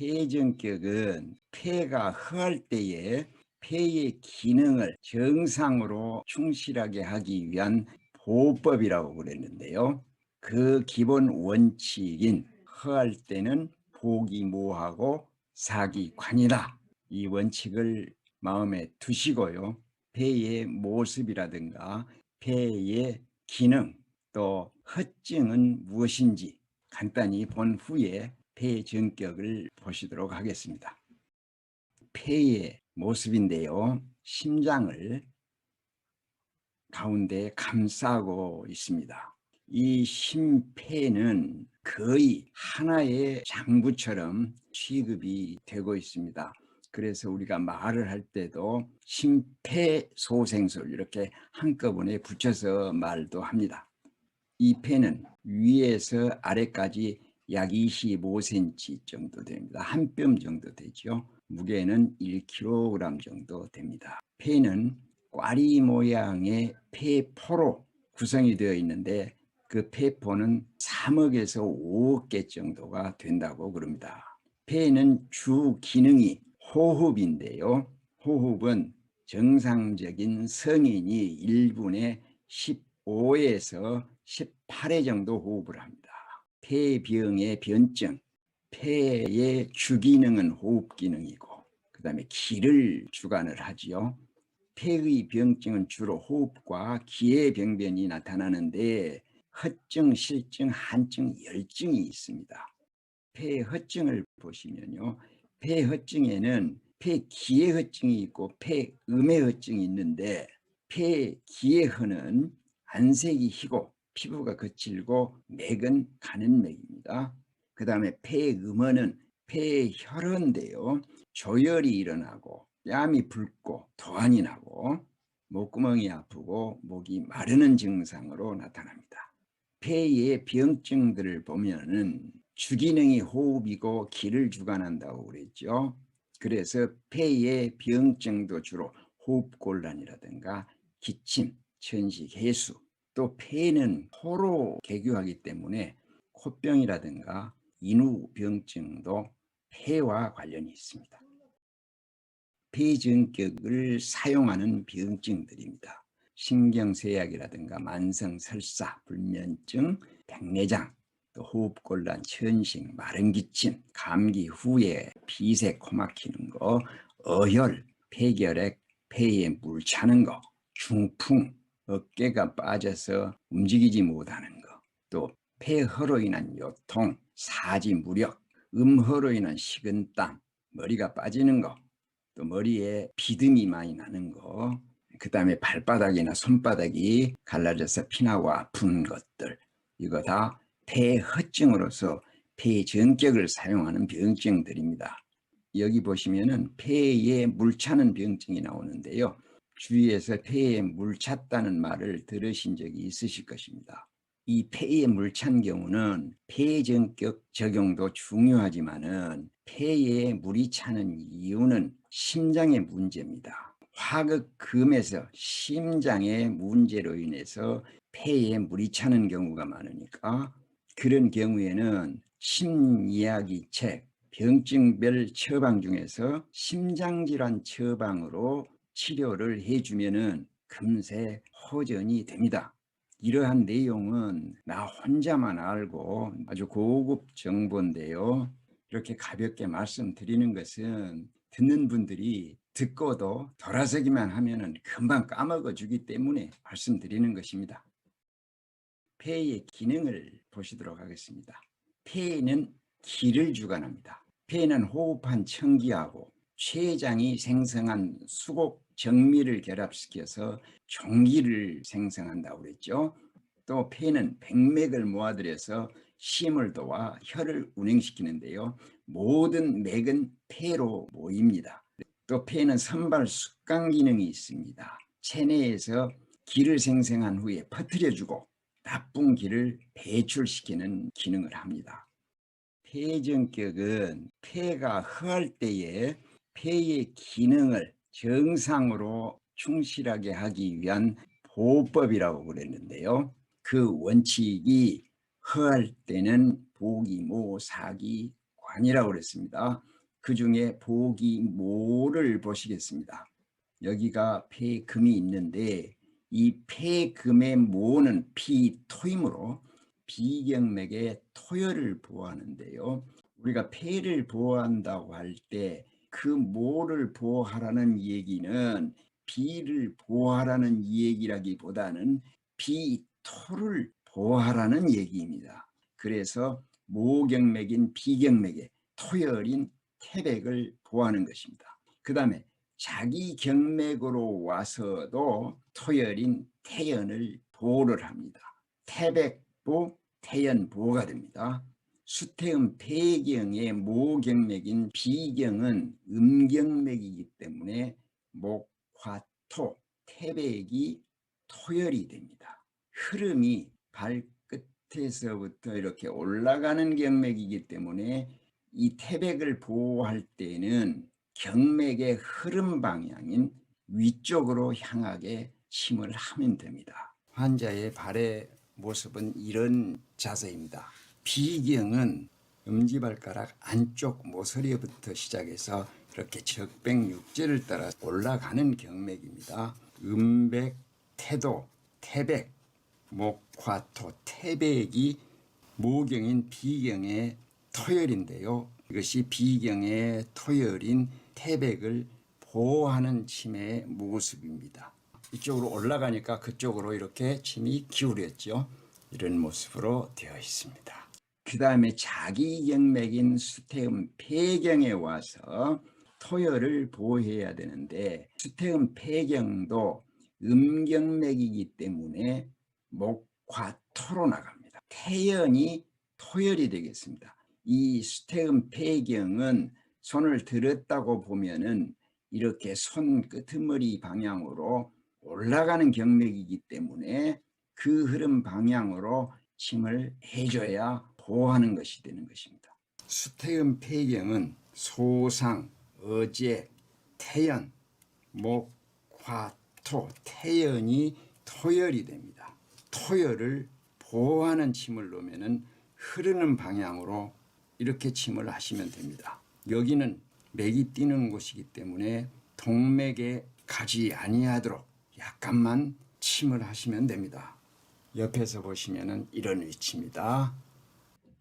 폐전격은 폐가 허할 때에 폐의 기능을 정상으로 충실하게 하기 위한 보호법이라고 그랬는데요. 그 기본 원칙인 허할 때는 복이 모하고 사기 관이다. 이 원칙을 마음에 두시고요. 폐의 모습이라든가 폐의 기능 또 허증은 무엇인지 간단히 본 후에 폐의 전격을 보시도록 하겠습니다. 폐의 모습인데요. 심장을 가운데 감싸고 있습니다. 이 심폐는 거의 하나의 장부처럼 취급이 되고 있습니다. 그래서 우리가 말을 할 때도 심폐소생술 이렇게 한꺼번에 붙여서 말도 합니다. 이 폐는 위에서 아래까지 약 25cm 정도 됩니다. 한 뼘 정도 되죠. 무게는 1kg 정도 됩니다. 폐는 꽈리 모양의 폐포로 구성이 되어 있는데 그 폐포는 3억에서 5억 개 정도가 된다고 그럽니다. 폐는 주 기능이 호흡인데요. 호흡은 정상적인 성인이 1분에 15에서 18회 정도 호흡을 합니다. 폐병의 변증, 폐의 주기능은 호흡 기능이고 그 다음에 기를 주관을 하지요. 폐의 병증은 주로 호흡과 기의 병변이 나타나는데 허증, 실증, 한증, 열증이 있습니다. 폐허증을 보시면요. 폐허증에는 폐기의 허증이 있고 폐음의 허증이 있는데 폐기의 허는 안색이 희고 피부가 거칠고 맥은 가는 맥입니다. 그 다음에 폐음어는 폐혈흔인데요. 조열이 일어나고 뺨이 붉고 토한이 나고 목구멍이 아프고 목이 마르는 증상으로 나타납니다. 폐의 병증들을 보면은 주기능이 호흡이고 기를 주관한다고 그랬죠. 그래서 폐의 병증도 주로 호흡곤란이라든가 기침, 천식, 해수, 또 폐는 코로 개교하기 때문에 코병이라든가 인후병증도 폐와 관련이 있습니다. 폐전격을 사용하는 병증들입니다. 신경쇠약이라든가 만성설사, 불면증, 백내장, 또 호흡곤란, 천식, 마른 기침, 감기 후에 비세 코 막히는 거, 어혈, 폐결핵, 폐에 물 차는 거, 중풍, 어깨가 빠져서 움직이지 못하는 거, 또 폐허로 인한 요통, 사지 무력, 음허로 인한 식은땀, 머리가 빠지는 거, 또 머리에 비듬이 많이 나는 거, 그 다음에 발바닥이나 손바닥이 갈라져서 피나고 아픈 것들, 이거 다 폐허증으로서 폐전격을 사용하는 병증들입니다. 여기 보시면은 폐에 물 차는 병증이 나오는데요. 주위에서 폐에 물 찼다는 말을 들으신 적이 있으실 것입니다. 이 폐에 물 찬 경우는 폐전격 적용도 중요하지만은 폐에 물이 차는 이유는 심장의 문제입니다. 화극금에서 심장의 문제로 인해서 폐에 물이 차는 경우가 많으니까 그런 경우에는 심이야기 책, 병증별 처방 중에서 심장질환 처방으로 치료를 해주면은 금세 호전이 됩니다. 이러한 내용은 나 혼자만 알고 아주 고급 정보인데요. 이렇게 가볍게 말씀드리는 것은 듣는 분들이 듣고도 돌아서기만 하면은 금방 까먹어 주기 때문에 말씀드리는 것입니다. 폐의 기능을 보시도록 하겠습니다. 폐는 기를 주관합니다. 폐는 호흡한 청기하고 췌장이 생성한 수곡 정미를 결합시켜서 종기를 생성한다고 그랬죠. 또 폐는 백맥을 모아들여서 심을 도와 혈을 운행시키는데요. 모든 맥은 폐로 모입니다. 또 폐는 선발 숙강 기능이 있습니다. 체내에서 기를 생성한 후에 퍼뜨려주고 나쁜 기를 배출시키는 기능을 합니다. 폐전격은 폐가 허할 때에 폐의 기능을 정상으로 충실하게 하기 위한 보호법이라고 그랬는데요. 그 원칙이 허할 때는 복이 모 사기 관이라고 그랬습니다. 그 중에 보기모를 보시겠습니다. 여기가 폐금이 있는데 이 폐금의 모는 피토이므로 비경맥의 토혈을 보호하는데요. 우리가 폐를 보호한다고 할 때 그 모를 보호하라는 얘기는 비를 보호하라는 얘기라기보다는 비토를 보호하라는 얘기입니다. 그래서 모경맥인 비경맥의 토혈인 태백을 보호하는 것입니다. 그 다음에 자기 경맥으로 와서도 토혈인 태연을 보호를 합니다. 태백보, 태연보호가 됩니다. 수태음 폐경의 모경맥인 비경은 음경맥이기 때문에 목, 화, 토, 태백이 토혈이 됩니다. 흐름이 발끝에서부터 이렇게 올라가는 경맥이기 때문에 이 태백을 보호할 때는 경맥의 흐름 방향인 위쪽으로 향하게 침을 하면 됩니다. 환자의 발의 모습은 이런 자세입니다. 비경은 엄지발가락 안쪽 모서리부터 시작해서 이렇게 적백육제를 따라 올라가는 경맥입니다. 음백, 태도, 태백, 목화토, 태백이 모경인 비경의 토혈인데요. 이것이 비경의 토혈인 태백을 보호하는 침의 모습입니다. 이쪽으로 올라가니까 그쪽으로 이렇게 침이 기울였죠. 이런 모습으로 되어 있습니다. 그 다음에 자기경맥인 수태음 폐경에 와서 토혈을 보호해야 되는데 수태음 폐경도 음경맥이기 때문에 목과 토로 나갑니다. 태연이 토혈이 되겠습니다. 이 수태음 폐경은 손을 들었다고 보면은 이렇게 손 끄트머리 방향으로 올라가는 경맥이기 때문에 그 흐름 방향으로 침을 해줘야 보호하는 것이 되는 것입니다. 수태음 폐경은 소상, 어제, 태연, 목, 화, 토, 태연이 토혈이 됩니다. 토혈을 보호하는 침을 놓으면 흐르는 방향으로 이렇게 침을 하시면 됩니다. 여기는 맥이 뛰는 곳이기 때문에 동맥에 가지 아니하도록 약간만 침을 하시면 됩니다. 옆에서 보시면 이런 위치입니다.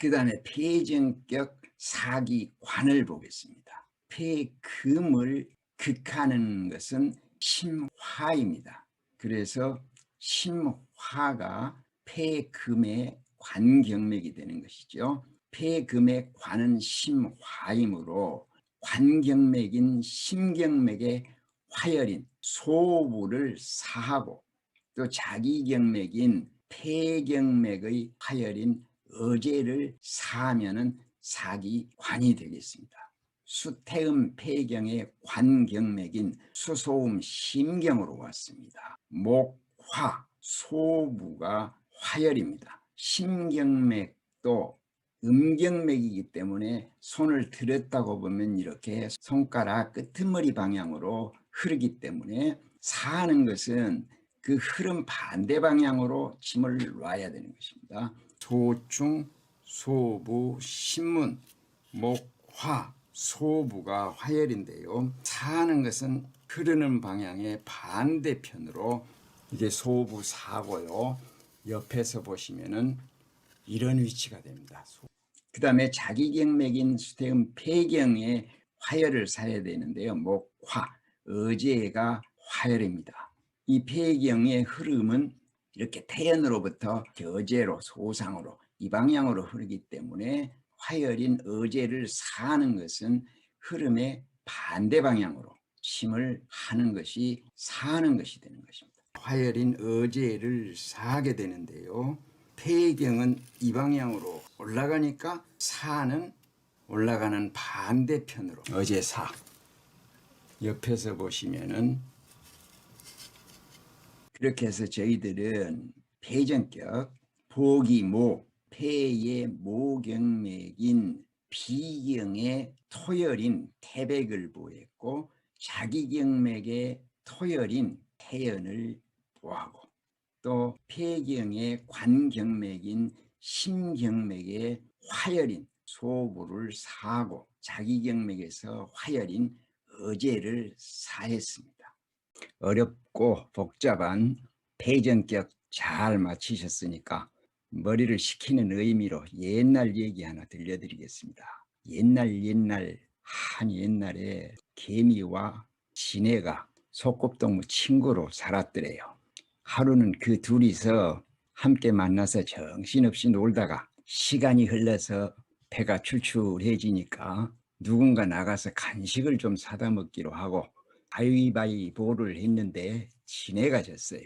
그 다음에 폐정격 사기관을 보겠습니다. 폐금을 극하는 것은 심화입니다. 그래서 심화가 폐금의 관경맥이 되는 것이죠. 폐금의 관은 심화이므로 관경맥인 심경맥의 화열인 소부를 사하고 또 자기경맥인 폐경맥의 화열인 어제를 사하면은 사기관이 되겠습니다. 수태음 폐경의 관경맥인 수소음 심경으로 왔습니다. 목화 소부가 화열입니다. 심경맥도 음경맥이기 때문에 손을 들었다고 보면 이렇게 손가락 끄트머리 방향으로 흐르기 때문에 사하는 것은 그 흐름 반대 방향으로 침을 놔야 되는 것입니다. 소충, 소부, 신문, 목, 화, 소부가 화열인데요. 사하는 것은 흐르는 방향의 반대편으로 이게 소부 사고요. 옆에서 보시면은 이런 위치가 됩니다. 그 다음에 자기경맥인 수태음 폐경에 화열을 사야 되는데요. 목, 화, 어제가 화열입니다. 이 폐경의 흐름은 이렇게 태연으로부터 어제로 소상으로 이 방향으로 흐르기 때문에 화열인 어제를 사하는 것은 흐름의 반대 방향으로 침을 하는 것이 사하는 것이 되는 것입니다. 화열인 어제를 사하게 되는데요. 폐경은 이 방향으로 올라가니까 사는 올라가는 반대편으로 어제 사. 옆에서 보시면은 그렇게 해서 저희들은 폐전격, 보기모, 폐의 모경맥인 비경의 토열인 태백을 보했고 자기경맥의 토열인 태연을 보하고 또 폐경의 관경맥인 심경맥의 화열인 소부를 사하고 자기경맥에서 화열인 어제를 사했습니다. 어렵고 복잡한 폐전격 잘 마치셨으니까 머리를 식히는 의미로 옛날 얘기 하나 들려드리겠습니다. 옛날 한 옛날에 개미와 지네가 소꿉동무 친구로 살았더래요. 하루는 그 둘이서 함께 만나서 정신없이 놀다가 시간이 흘러서 배가 출출해지니까 누군가 나가서 간식을 좀 사다 먹기로 하고 가위바위보를 했는데 지네가 졌어요.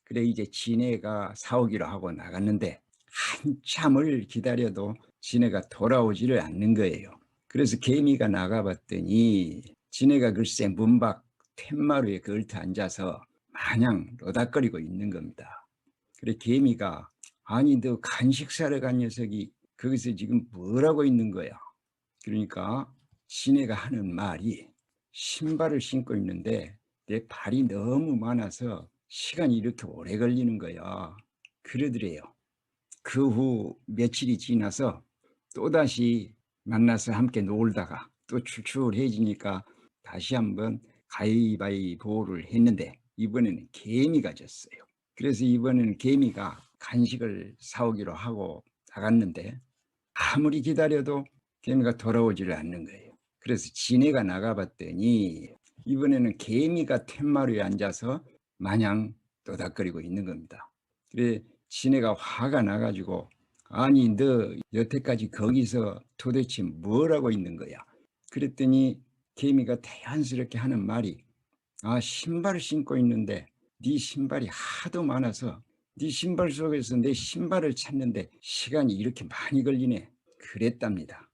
그래 이제 지네가 사오기로 하고 나갔는데 한참을 기다려도 지네가 돌아오지를 않는 거예요. 그래서 개미가 나가봤더니 지네가 글쎄 문 밖 툇마루에 걸터 앉아서 마냥 노닥거리고 있는 겁니다. 그래 개미가 아니 너 간식 사러 간 녀석이 거기서 지금 뭐라고 있는 거야? 그러니까 지네가 하는 말이 신발을 신고 있는데 내 발이 너무 많아서 시간이 이렇게 오래 걸리는 거야. 그러더래요. 그 후 며칠이 지나서 또다시 만나서 함께 놀다가 또 출출해지니까 다시 한번 가위바위보를 했는데 이번에는 개미가 졌어요. 그래서 이번에는 개미가 간식을 사오기로 하고 나갔는데 아무리 기다려도 개미가 돌아오지를 않는 거예요. 그래서 지네가 나가봤더니 이번에는 개미가 툇마루에 앉아서 마냥 또닥거리고 있는 겁니다. 그래 지네가 화가 나가지고 아니 너 여태까지 거기서 도대체 뭘 하고 있는 거야? 그랬더니 개미가 태연스럽게 하는 말이 아 신발을 신고 있는데 네 신발이 하도 많아서 네 신발 속에서 내 신발을 찾는데 시간이 이렇게 많이 걸리네. 그랬답니다.